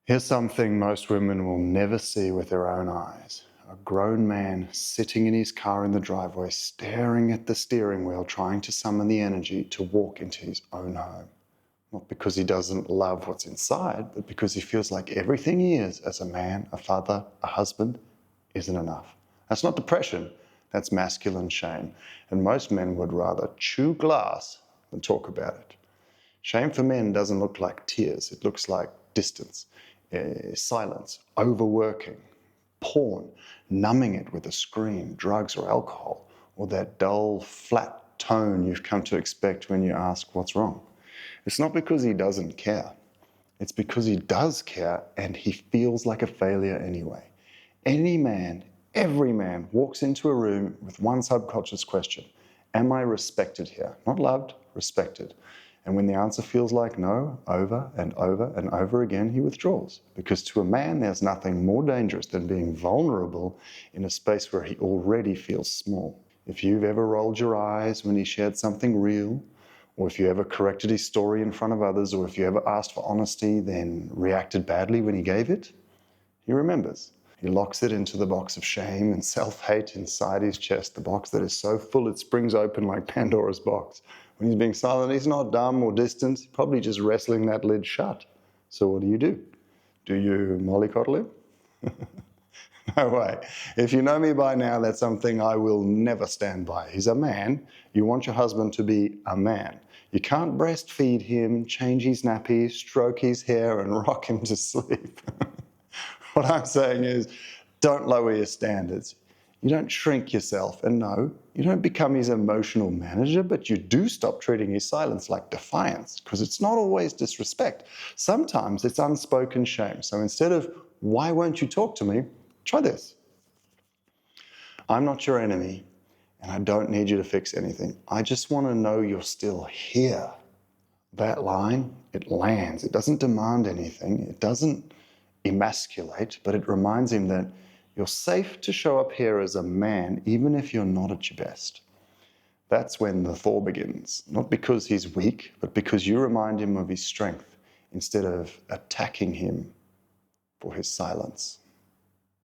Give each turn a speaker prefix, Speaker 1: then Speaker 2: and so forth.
Speaker 1: Here's something most women will never see with their own eyes. A grown man sitting in his car in the driveway, staring at the steering wheel, trying to summon the energy to walk into his own home. Not because he doesn't love what's inside, but because he feels like everything he is as a man, a father, a husband, isn't enough. That's not depression, that's masculine shame. And most men would rather chew glass than talk about it. Shame for men doesn't look like tears, it looks like distance, silence, overworking, porn, numbing it with a scream, drugs or alcohol, or that dull, flat tone you've come to expect when you ask what's wrong. It's not because he doesn't care. It's because he does care and he feels like a failure anyway. Any man, every man walks into a room with one subconscious question: am I respected here? Not loved, respected. And when the answer feels like no, over and over and over again, he withdraws. Because to a man, there's nothing more dangerous than being vulnerable in a space where he already feels small. If you've ever rolled your eyes when he shared something real, or if you ever corrected his story in front of others, or if you ever asked for honesty, then reacted badly when he gave it, he remembers. He locks it into the box of shame and self-hate inside his chest, the box that is so full it springs open like Pandora's box. When he's being silent, he's not dumb or distant, he's probably just wrestling that lid shut. So what do? Do you mollycoddle him? No way. If you know me by now, that's something I will never stand by. He's a man. You want your husband to be a man. You can't breastfeed him, change his nappy, stroke his hair, and rock him to sleep. What I'm saying is, don't lower your standards. You don't shrink yourself, and no, you don't become his emotional manager, but you do stop treating his silence like defiance, because it's not always disrespect. Sometimes it's unspoken shame. So instead of, why won't you talk to me? Try this. I'm not your enemy, and I don't need you to fix anything. I just want to know you're still here. That line, it lands. It doesn't demand anything. It doesn't emasculate, but it reminds him that you're safe to show up here as a man, even if you're not at your best. That's when the thaw begins, not because he's weak, but because you remind him of his strength instead of attacking him for his silence.